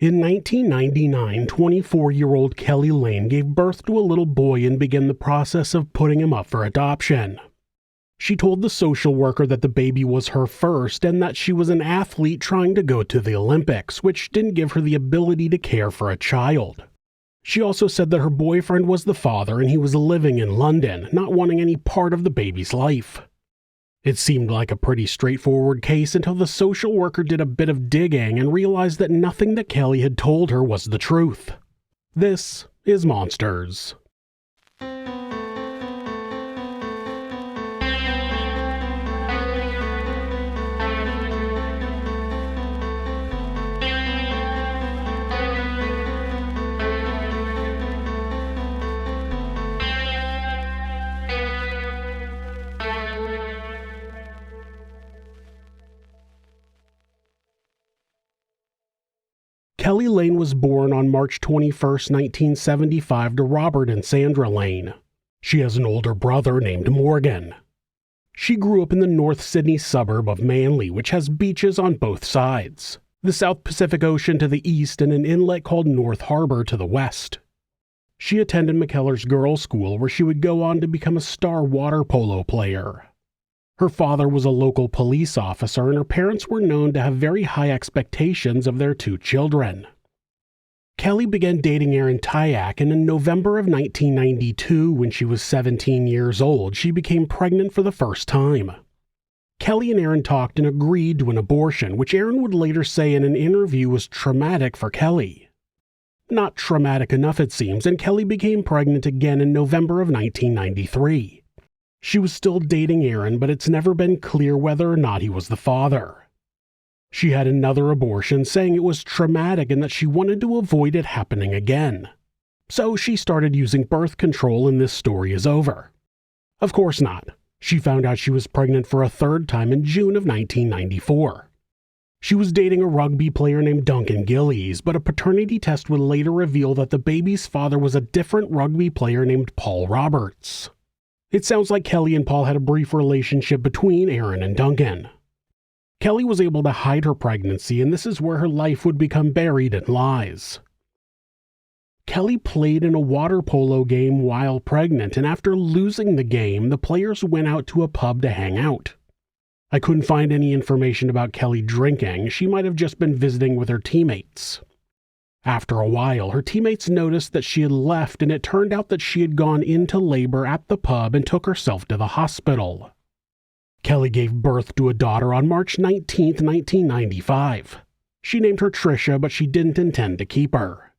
In 1999, 24-year-old Keli Lane gave birth to a little boy and began the process of putting him up for adoption. She told the social worker that the baby was her first and that she was an athlete trying to go to the Olympics, which didn't give her the ability to care for a child. She also said that her boyfriend was the father and he was living in London, not wanting any part of the baby's life. It seemed like a pretty straightforward case until the social worker did a bit of digging and realized that nothing that Keli had told her was the truth. This is Monsters. Keli Lane was born on March 21, 1975 to Robert and Sandra Lane. She has an older brother named Morgan. She grew up in the North Sydney suburb of Manly, which has beaches on both sides, the South Pacific Ocean to the east and an inlet called North Harbour to the west. She attended McKellar's Girls' School, where she would go on to become a star water polo player. Her father was a local police officer, and her parents were known to have very high expectations of their two children. Keli began dating Aaron Tyak, and in November of 1992, when she was 17 years old, she became pregnant for the first time. Keli and Aaron talked and agreed to an abortion, which Aaron would later say in an interview was traumatic for Keli. Not traumatic enough, it seems, and Keli became pregnant again in November of 1993. She was still dating Aaron, but it's never been clear whether or not he was the father. She had another abortion, saying it was traumatic and that she wanted to avoid it happening again. So she started using birth control, and this story is over. Of course not. She found out she was pregnant for a third time in June of 1994. She was dating a rugby player named Duncan Gillies, but a paternity test would later reveal that the baby's father was a different rugby player named Paul Roberts. It sounds like Keli and Paul had a brief relationship between Aaron and Duncan. Keli was able to hide her pregnancy, and this is where her life would become buried in lies. Keli played in a water polo game while pregnant, and after losing the game, the players went out to a pub to hang out. I couldn't find any information about Keli drinking. She might have just been visiting with her teammates. After a while, her teammates noticed that she had left, and it turned out that she had gone into labor at the pub and took herself to the hospital. Keli gave birth to a daughter on March 19, 1995. She named her Trisha, but she didn't intend to keep her.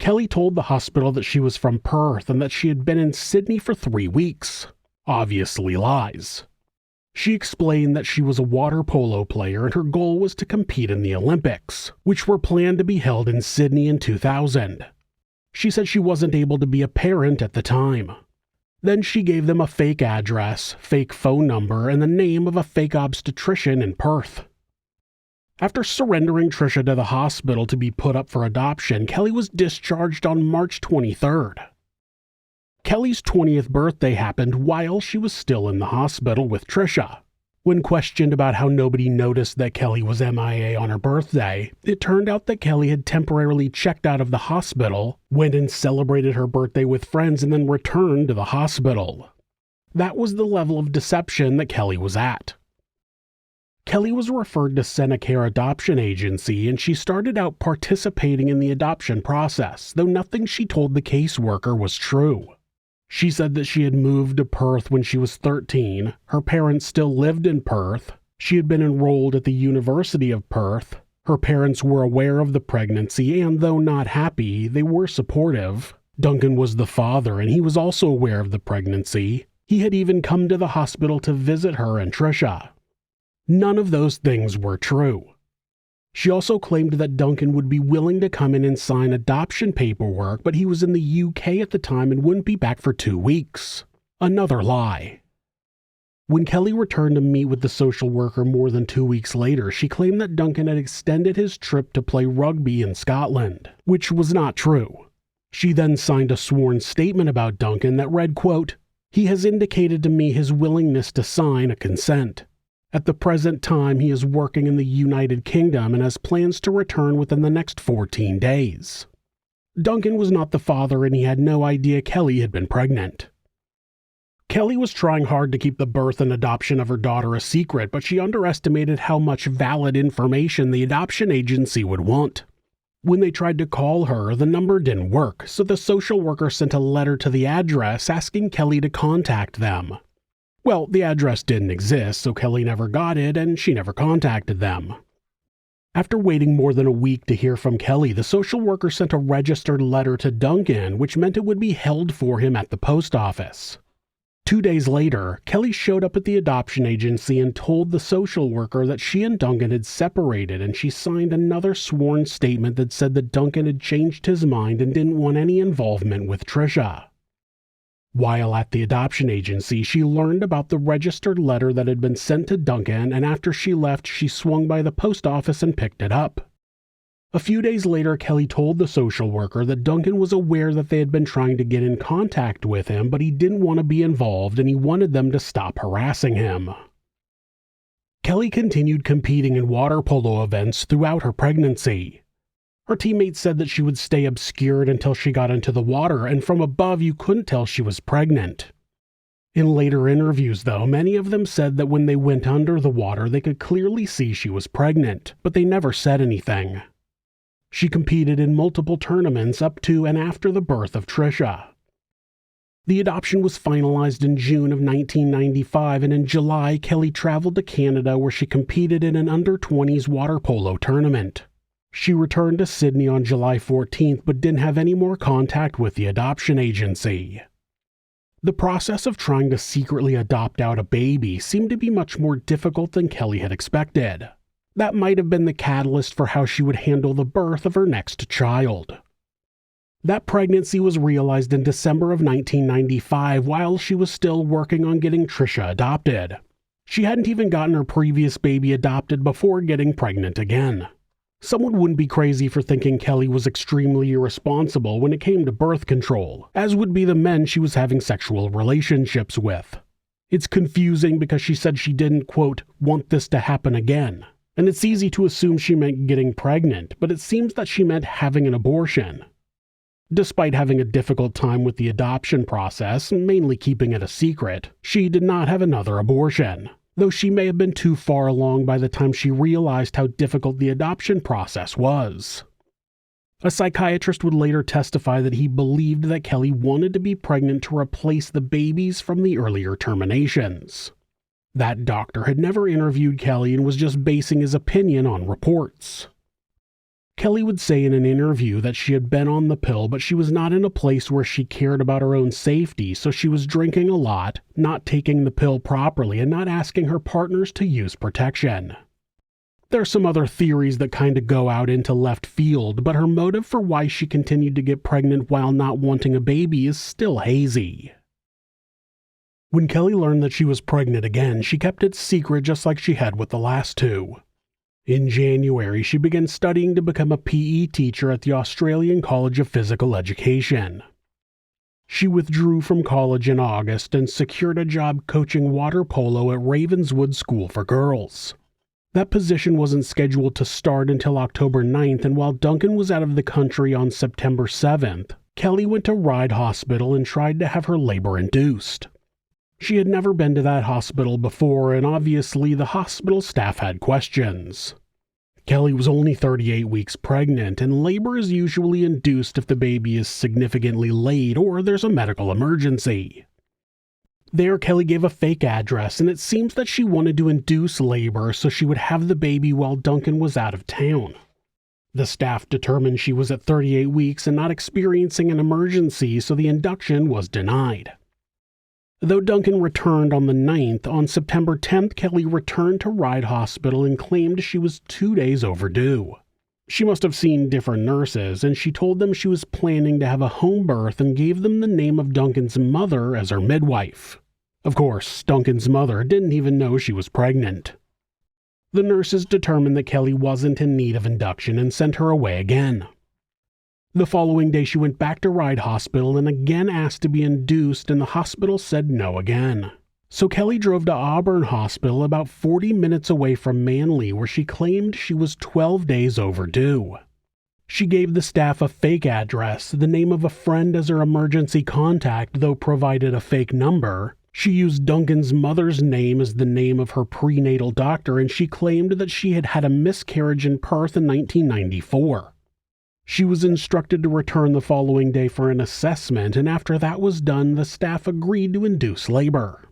Keli told the hospital that she was from Perth and that she had been in Sydney for 3 weeks. Obviously lies. She explained that she was a water polo player and her goal was to compete in the Olympics, which were planned to be held in Sydney in 2000. She said she wasn't able to be a parent at the time. Then she gave them a fake address, fake phone number, and the name of a fake obstetrician in Perth. After surrendering Trisha to the hospital to be put up for adoption, Keli was discharged on March 23rd. Keli's 20th birthday happened while she was still in the hospital with Trisha. When questioned about how nobody noticed that Keli was MIA on her birthday, it turned out that Keli had temporarily checked out of the hospital, went and celebrated her birthday with friends, and then returned to the hospital. That was the level of deception that Keli was at. Keli was referred to Senecare Adoption Agency, and she started out participating in the adoption process, though nothing she told the caseworker was true. She said that she had moved to Perth when she was 13, her parents still lived in Perth, she had been enrolled at the University of Perth, her parents were aware of the pregnancy and, though not happy, they were supportive. Duncan was the father and he was also aware of the pregnancy. He had even come to the hospital to visit her and Trisha. None of those things were true. She also claimed that Duncan would be willing to come in and sign adoption paperwork, but he was in the UK at the time and wouldn't be back for 2 weeks. Another lie. When Keli returned to meet with the social worker more than 2 weeks later, she claimed that Duncan had extended his trip to play rugby in Scotland, which was not true. She then signed a sworn statement about Duncan that read, quote, "He has indicated to me his willingness to sign a consent," At the present time, he is working in the United Kingdom and has plans to return within the next 14 days. Duncan was not the father, and he had no idea Keli had been pregnant. Keli was trying hard to keep the birth and adoption of her daughter a secret, but she underestimated how much valid information the adoption agency would want. When they tried to call her, the number didn't work, so the social worker sent a letter to the address asking Keli to contact them. Well, the address didn't exist, so Keli never got it, and she never contacted them. After waiting more than a week to hear from Keli, the social worker sent a registered letter to Duncan, which meant it would be held for him at the post office. 2 days later, Keli showed up at the adoption agency and told the social worker that she and Duncan had separated, and she signed another sworn statement that said that Duncan had changed his mind and didn't want any involvement with Trisha. While at the adoption agency, she learned about the registered letter that had been sent to Duncan, and after she left, she swung by the post office and picked it up. A few days later, Keli told the social worker that Duncan was aware that they had been trying to get in contact with him, but he didn't want to be involved and he wanted them to stop harassing him. Keli continued competing in water polo events throughout her pregnancy. Her teammates said that she would stay obscured until she got into the water, and from above you couldn't tell she was pregnant. In later interviews, though, many of them said that when they went under the water they could clearly see she was pregnant, but they never said anything. She competed in multiple tournaments up to and after the birth of Trisha. The adoption was finalized in June of 1995, and in July, Keli traveled to Canada where she competed in an under-20s water polo tournament. She returned to Sydney on July 14th, but didn't have any more contact with the adoption agency. The process of trying to secretly adopt out a baby seemed to be much more difficult than Keli had expected. That might have been the catalyst for how she would handle the birth of her next child. That pregnancy was realized in December of 1995 while she was still working on getting Trisha adopted. She hadn't even gotten her previous baby adopted before getting pregnant again. Someone wouldn't be crazy for thinking Keli was extremely irresponsible when it came to birth control, as would be the men she was having sexual relationships with. It's confusing because she said she didn't, quote, want this to happen again. And it's easy to assume she meant getting pregnant, but it seems that she meant having an abortion. Despite having a difficult time with the adoption process, mainly keeping it a secret, she did not have another abortion, though she may have been too far along by the time she realized how difficult the adoption process was. A psychiatrist would later testify that he believed that Keli wanted to be pregnant to replace the babies from the earlier terminations. That doctor had never interviewed Keli and was just basing his opinion on reports. Keli would say in an interview that she had been on the pill, but she was not in a place where she cared about her own safety, so she was drinking a lot, not taking the pill properly, and not asking her partners to use protection. There are some other theories that kind of go out into left field, but her motive for why she continued to get pregnant while not wanting a baby is still hazy. When Keli learned that she was pregnant again, she kept it secret just like she had with the last two. In January, she began studying to become a PE teacher at the Australian College of Physical Education. She withdrew from college in August and secured a job coaching water polo at Ravenswood School for Girls. That position wasn't scheduled to start until October 9th, and while Duncan was out of the country on September 7th, Keli went to Ryde Hospital and tried to have her labor induced. She had never been to that hospital before, and obviously the hospital staff had questions. Keli was only 38 weeks pregnant, and labor is usually induced if the baby is significantly late or there's a medical emergency. There, Keli gave a fake address, and it seems that she wanted to induce labor so she would have the baby while Duncan was out of town. The staff determined she was at 38 weeks and not experiencing an emergency, so the induction was denied. Though Duncan returned on the 9th, on September 10th, Keli returned to Ryde Hospital and claimed she was 2 days overdue. She must have seen different nurses, and she told them she was planning to have a home birth and gave them the name of Duncan's mother as her midwife. Of course, Duncan's mother didn't even know she was pregnant. The nurses determined that Keli wasn't in need of induction and sent her away again. The following day, she went back to Ryde Hospital and again asked to be induced, and the hospital said no again. So Keli drove to Auburn Hospital about 40 minutes away from Manly, where she claimed she was 12 days overdue. She gave the staff a fake address, the name of a friend as her emergency contact, though provided a fake number. She used Duncan's mother's name as the name of her prenatal doctor, and she claimed that she had had a miscarriage in Perth in 1994. She was instructed to return the following day for an assessment, and after that was done, the staff agreed to induce labor.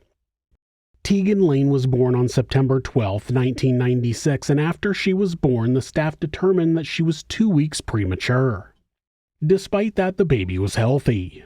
Tegan Lane was born on September 12, 1996, and after she was born, the staff determined that she was 2 weeks premature. Despite that, the baby was healthy.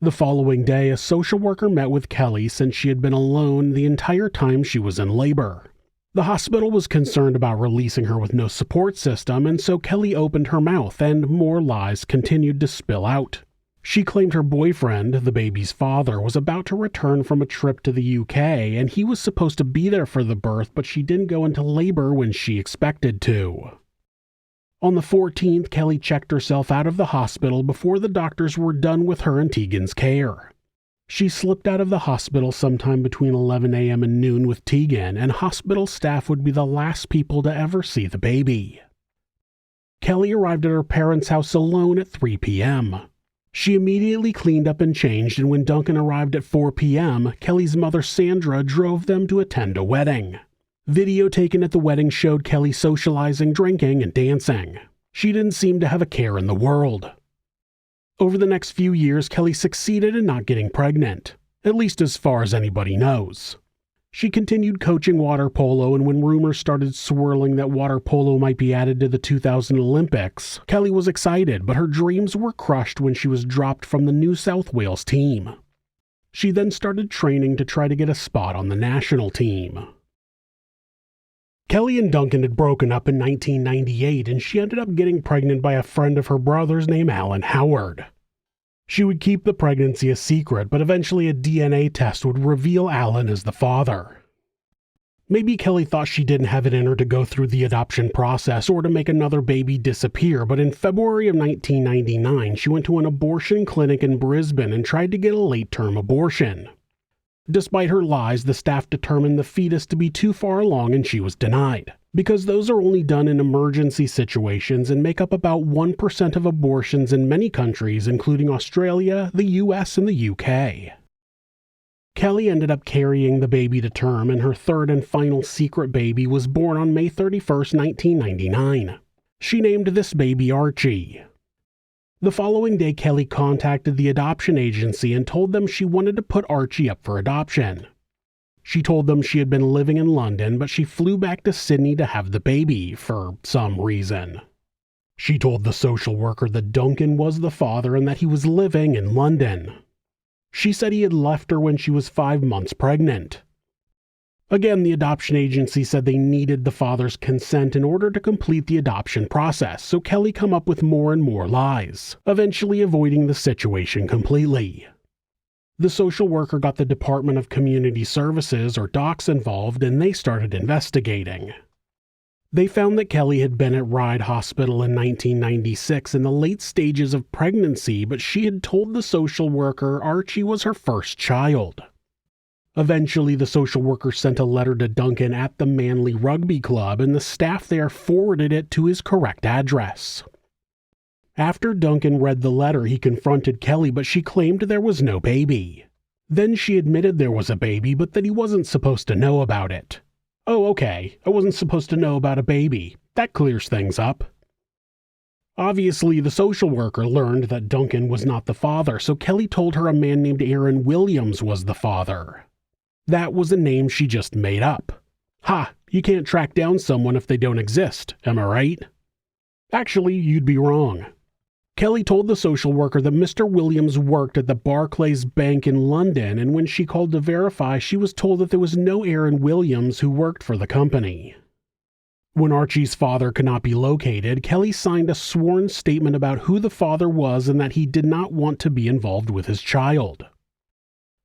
The following day, a social worker met with Keli since she had been alone the entire time she was in labor. The hospital was concerned about releasing her with no support system, and so Keli opened her mouth, and more lies continued to spill out. She claimed her boyfriend, the baby's father, was about to return from a trip to the UK, and he was supposed to be there for the birth, but she didn't go into labor when she expected to. On the 14th, Keli checked herself out of the hospital before the doctors were done with her and Tegan's care. She slipped out of the hospital sometime between 11 a.m. and noon with Tegan, and hospital staff would be the last people to ever see the baby. Keli arrived at her parents' house alone at 3 p.m. She immediately cleaned up and changed, and when Duncan arrived at 4 p.m., Keli's mother Sandra drove them to attend a wedding. Video taken at the wedding showed Keli socializing, drinking, and dancing. She didn't seem to have a care in the world. Over the next few years, Keli succeeded in not getting pregnant, at least as far as anybody knows. She continued coaching water polo, and when rumors started swirling that water polo might be added to the 2000 Olympics, Keli was excited, but her dreams were crushed when she was dropped from the New South Wales team. She then started training to try to get a spot on the national team. Keli and Duncan had broken up in 1998, and she ended up getting pregnant by a friend of her brother's named Alan Howard. She would keep the pregnancy a secret, but eventually a DNA test would reveal Alan as the father. Maybe Keli thought she didn't have it in her to go through the adoption process or to make another baby disappear, but in February of 1999, she went to an abortion clinic in Brisbane and tried to get a late-term abortion. Despite her lies, the staff determined the fetus to be too far along and she was denied, because those are only done in emergency situations and make up about 1% of abortions in many countries, including Australia, the US, and the UK. Keli ended up carrying the baby to term, and her third and final secret baby was born on May 31st, 1999. She named this baby Archie. The following day, Keli contacted the adoption agency and told them she wanted to put Archie up for adoption. She told them she had been living in London, but she flew back to Sydney to have the baby, for some reason. She told the social worker that Duncan was the father and that he was living in London. She said he had left her when she was 5 months pregnant. Again, the adoption agency said they needed the father's consent in order to complete the adoption process, so Keli came up with more and more lies, eventually avoiding the situation completely. The social worker got the Department of Community Services, or DOCS, involved, and they started investigating. They found that Keli had been at Ryde Hospital in 1996 in the late stages of pregnancy, but she had told the social worker Archie was her first child. Eventually, the social worker sent a letter to Duncan at the Manly Rugby Club, and the staff there forwarded it to his correct address. After Duncan read the letter, he confronted Keli, but she claimed there was no baby. Then she admitted there was a baby, but that he wasn't supposed to know about it. Oh, okay, I wasn't supposed to know about a baby. That clears things up. Obviously, the social worker learned that Duncan was not the father, so Keli told her a man named Aaron Williams was the father. That was a name she just made up. Ha, you can't track down someone if they don't exist, am I right? Actually, you'd be wrong. Keli told the social worker that Mr. Williams worked at the Barclays Bank in London, and when she called to verify, she was told that there was no Aaron Williams who worked for the company. When Archie's father could not be located, Keli signed a sworn statement about who the father was and that he did not want to be involved with his child.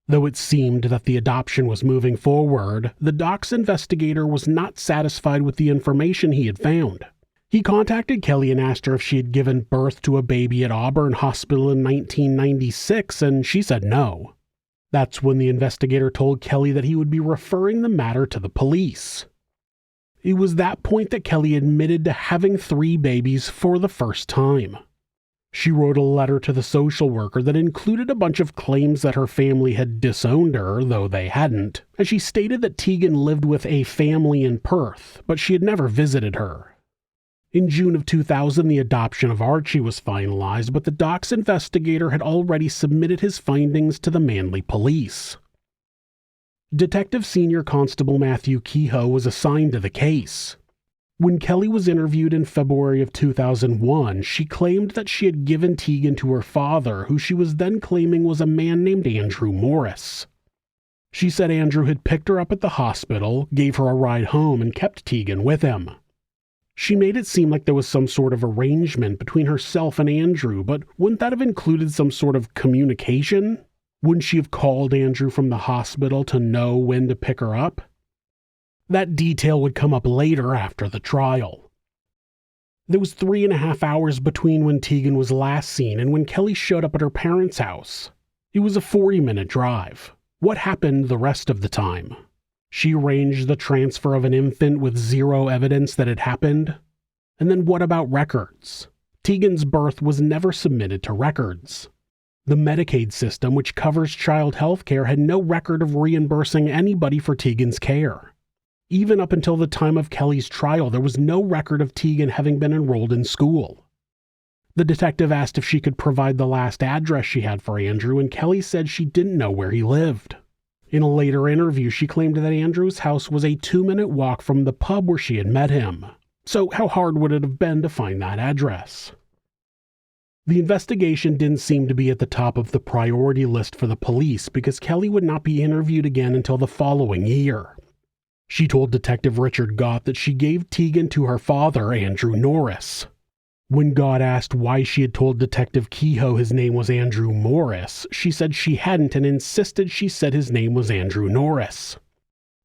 Though it seemed that the adoption was moving forward, the DOCS investigator was not satisfied with the information he had found. He contacted Keli and asked her if she had given birth to a baby at Auburn Hospital in 1996, and she said no. That's when the investigator told Keli that he would be referring the matter to the police. It was that point that Keli admitted to having 3 babies for the first time. She wrote a letter to the social worker that included a bunch of claims that her family had disowned her, though they hadn't, and she stated that Tegan lived with a family in Perth, but she had never visited her. In June of 2000, the adoption of Archie was finalized, but the Doc's investigator had already submitted his findings to the Manly police. Detective Senior Constable Matthew Kehoe was assigned to the case. When Keli was interviewed in February of 2001, she claimed that she had given Tegan to her father, who she was then claiming was a man named Andrew Morris. She said Andrew had picked her up at the hospital, gave her a ride home, and kept Tegan with him. She made it seem like there was some sort of arrangement between herself and Andrew, but wouldn't that have included some sort of communication? Wouldn't she have called Andrew from the hospital to know when to pick her up? That detail would come up later after the trial. There was 3.5 hours between when Tegan was last seen and when Keli showed up at her parents' house. It was a 40-minute drive. What happened the rest of the time? She arranged the transfer of an infant with zero evidence that it happened? And then what about records? Tegan's birth was never submitted to records. The Medicaid system, which covers child health care, had no record of reimbursing anybody for Tegan's care. Even up until the time of Keli's trial, there was no record of Tegan having been enrolled in school. The detective asked if she could provide the last address she had for Andrew, and Keli said she didn't know where he lived. In a later interview, she claimed that Andrew's house was a 2-minute walk from the pub where she had met him. So how hard would it have been to find that address? The investigation didn't seem to be at the top of the priority list for the police because Keli would not be interviewed again until the following year. She told Detective Richard Gott that she gave Tegan to her father, Andrew Norris. When Gott asked why she had told Detective Kehoe his name was Andrew Morris, she said she hadn't and insisted she said his name was Andrew Norris.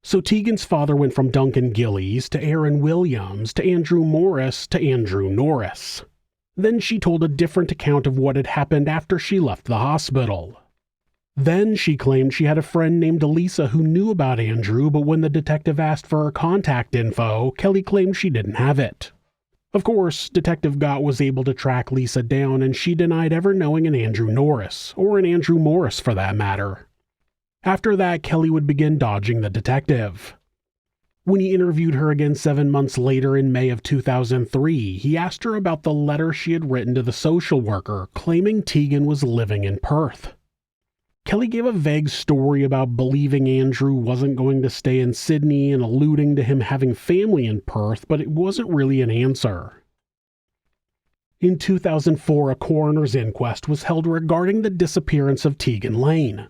So Tegan's father went from Duncan Gillies to Aaron Williams to Andrew Morris to Andrew Norris. Then she told a different account of what had happened after she left the hospital. Then she claimed she had a friend named Elisa who knew about Andrew, but when the detective asked for her contact info, Keli claimed she didn't have it. Of course, Detective Gott was able to track Lisa down, and she denied ever knowing an Andrew Norris, or an Andrew Morris for that matter. After that, Keli would begin dodging the detective. When he interviewed her again 7 months later in May of 2003, he asked her about the letter she had written to the social worker, claiming Tegan was living in Perth. Keli gave a vague story about believing Andrew wasn't going to stay in Sydney and alluding to him having family in Perth, but it wasn't really an answer. In 2004, a coroner's inquest was held regarding the disappearance of Tegan Lane.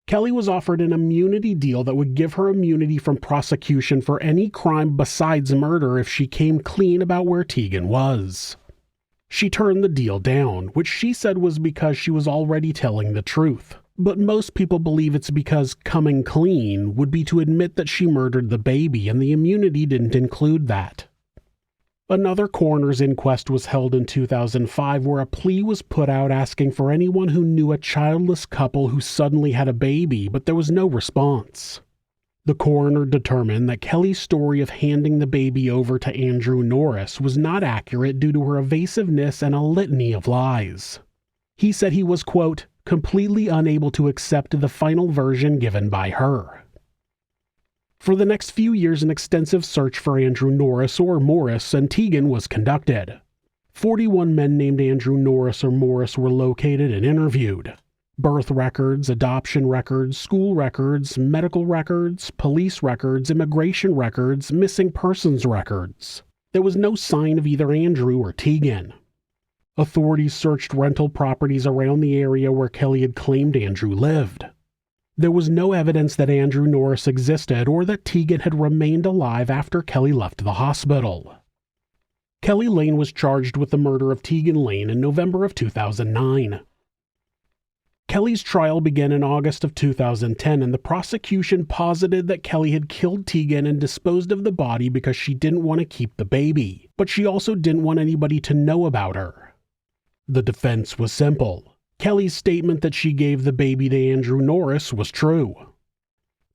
Keli was offered an immunity deal that would give her immunity from prosecution for any crime besides murder if she came clean about where Tegan was. She turned the deal down, which she said was because she was already telling the truth. But most people believe it's because coming clean would be to admit that she murdered the baby, and the immunity didn't include that. Another coroner's inquest was held in 2005 where a plea was put out asking for anyone who knew a childless couple who suddenly had a baby, but there was no response. The coroner determined that Keli's story of handing the baby over to Andrew Norris was not accurate due to her evasiveness and a litany of lies. He said he was, quote, completely unable to accept the final version given by her. For the next few years, an extensive search for Andrew Norris or Morris and Tegan was conducted. 41 men named Andrew Norris or Morris were located and interviewed. Birth records, adoption records, school records, medical records, police records, immigration records, missing persons records. There was no sign of either Andrew or Tegan. Authorities searched rental properties around the area where Keli had claimed Andrew lived. There was no evidence that Andrew Norris existed or that Tegan had remained alive after Keli left the hospital. Keli Lane was charged with the murder of Tegan Lane in November of 2009. Keli's trial began in August of 2010, and the prosecution posited that Keli had killed Tegan and disposed of the body because she didn't want to keep the baby, but she also didn't want anybody to know about her. The defense was simple. Keli's statement that she gave the baby to Andrew Norris was true.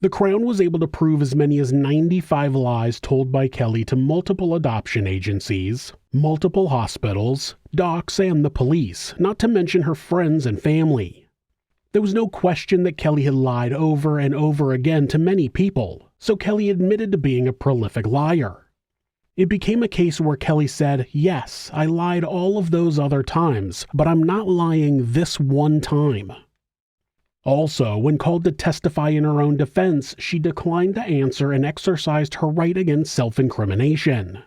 The Crown was able to prove as many as 95 lies told by Keli to multiple adoption agencies, multiple hospitals, docs, and the police, not to mention her friends and family. There was no question that Keli had lied over and over again to many people, so Keli admitted to being a prolific liar. It became a case where Keli said, "Yes, I lied all of those other times, but I'm not lying this one time." Also, when called to testify in her own defense, she declined to answer and exercised her right against self-incrimination.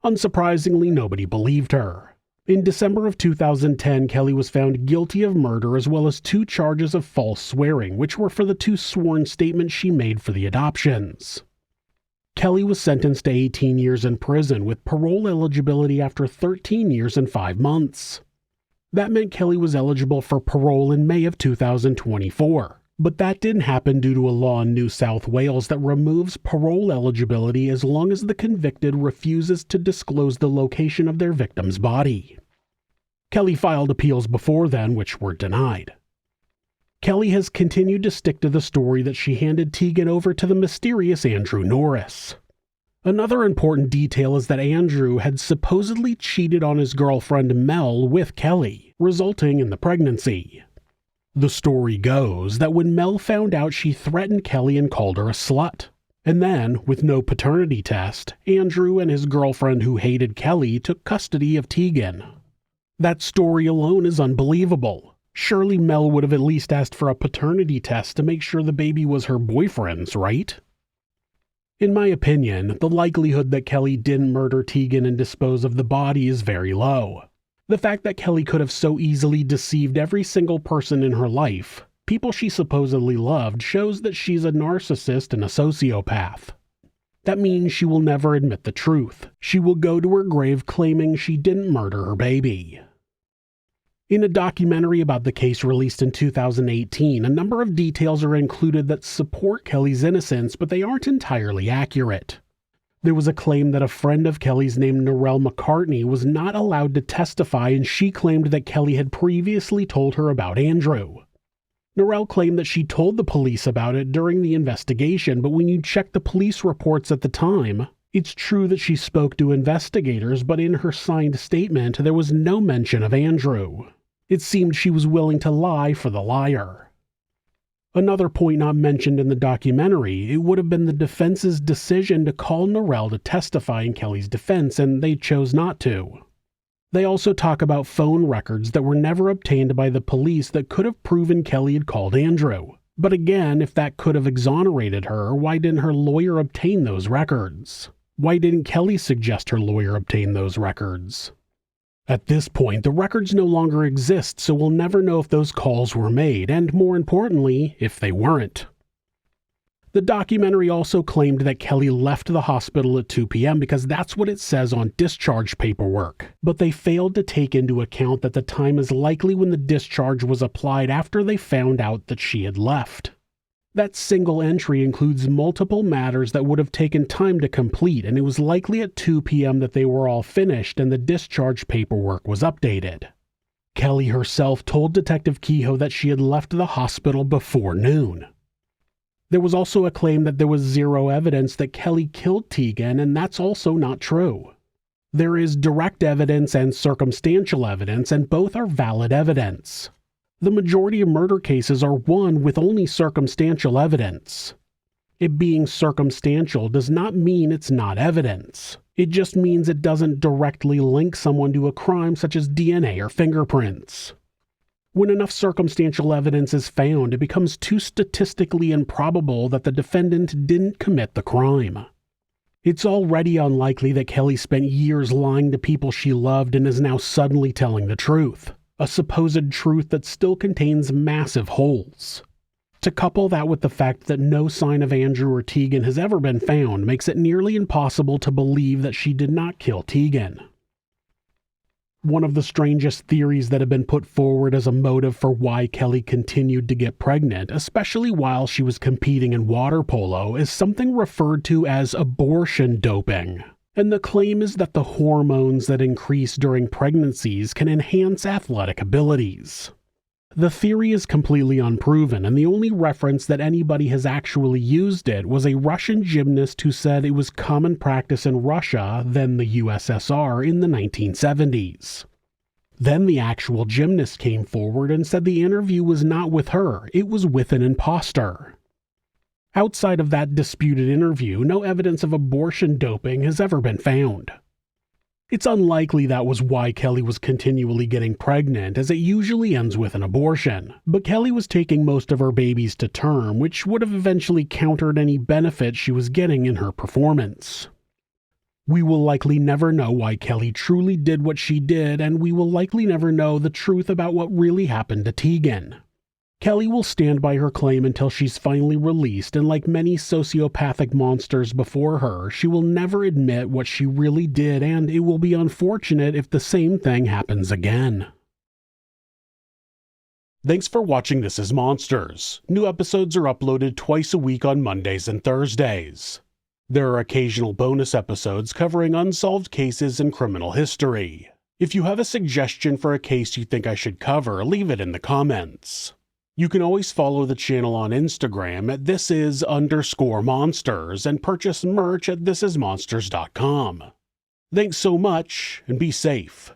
Unsurprisingly, nobody believed her. In December of 2010, Keli was found guilty of murder as well as 2 charges of false swearing, which were for the 2 sworn statements she made for the adoptions. Keli was sentenced to 18 years in prison with parole eligibility after 13 years and 5 months. That meant Keli was eligible for parole in May of 2024, but that didn't happen due to a law in New South Wales that removes parole eligibility as long as the convicted refuses to disclose the location of their victim's body. Keli filed appeals before then, which were denied. Keli has continued to stick to the story that she handed Tegan over to the mysterious Andrew Norris. Another important detail is that Andrew had supposedly cheated on his girlfriend Mel with Keli, resulting in the pregnancy. The story goes that when Mel found out, she threatened Keli and called her a slut. And then, with no paternity test, Andrew and his girlfriend who hated Keli took custody of Tegan. That story alone is unbelievable. Surely Mel would have at least asked for a paternity test to make sure the baby was her boyfriend's, right? In my opinion, the likelihood that Keli didn't murder Tegan and dispose of the body is very low. The fact that Keli could have so easily deceived every single person in her life, people she supposedly loved, shows that she's a narcissist and a sociopath. That means she will never admit the truth. She will go to her grave claiming she didn't murder her baby. In a documentary about the case released in 2018, a number of details are included that support Keli's innocence, but they aren't entirely accurate. There was a claim that a friend of Keli's named Narelle McCartney was not allowed to testify, and she claimed that Keli had previously told her about Andrew. Narelle claimed that she told the police about it during the investigation, but when you check the police reports at the time, it's true that she spoke to investigators, but in her signed statement, there was no mention of Andrew. It seemed she was willing to lie for the liar. Another point not mentioned in the documentary, it would have been the defense's decision to call Narelle to testify in Keli's defense, and they chose not to. They also talk about phone records that were never obtained by the police that could have proven Keli had called Andrew. But again, if that could have exonerated her, why didn't her lawyer obtain those records? Why didn't Keli suggest her lawyer obtain those records? At this point, the records no longer exist, so we'll never know if those calls were made, and more importantly, if they weren't. The documentary also claimed that Keli left the hospital at 2 p.m. because that's what it says on discharge paperwork, but they failed to take into account that the time is likely when the discharge was applied after they found out that she had left. That single entry includes multiple matters that would have taken time to complete, and it was likely at 2 p.m. that they were all finished and the discharge paperwork was updated. Keli herself told Detective Kehoe that she had left the hospital before noon. There was also a claim that there was zero evidence that Keli killed Tegan, and that's also not true. There is direct evidence and circumstantial evidence, and both are valid evidence. The majority of murder cases are won with only circumstantial evidence. It being circumstantial does not mean it's not evidence. It just means it doesn't directly link someone to a crime such as DNA or fingerprints. When enough circumstantial evidence is found, it becomes too statistically improbable that the defendant didn't commit the crime. It's already unlikely that Keli spent years lying to people she loved and is now suddenly telling the truth. A supposed truth that still contains massive holes. To couple that with the fact that no sign of Andrew or Tegan has ever been found makes it nearly impossible to believe that she did not kill Tegan. One of the strangest theories that have been put forward as a motive for why Keli continued to get pregnant, especially while she was competing in water polo, is something referred to as abortion doping. And the claim is that the hormones that increase during pregnancies can enhance athletic abilities. The theory is completely unproven, and the only reference that anybody has actually used it was a Russian gymnast who said it was common practice in Russia, then the USSR, in the 1970s. Then the actual gymnast came forward and said the interview was not with her, it was with an imposter. Outside of that disputed interview, no evidence of abortion doping has ever been found. It's unlikely that was why Keli was continually getting pregnant, as it usually ends with an abortion. But Keli was taking most of her babies to term, which would have eventually countered any benefit she was getting in her performance. We will likely never know why Keli truly did what she did, and we will likely never know the truth about what really happened to Tegan. Keli will stand by her claim until she's finally released, and like many sociopathic monsters before her, she will never admit what she really did, and it will be unfortunate if the same thing happens again. Thanks for watching This Is Monsters. New episodes are uploaded twice a week on Mondays and Thursdays. There are occasional bonus episodes covering unsolved cases and criminal history. If you have a suggestion for a case you think I should cover, leave it in the comments. You can always follow the channel on Instagram at thisis_monsters and purchase merch at thisismonsters.com. Thanks so much, and be safe.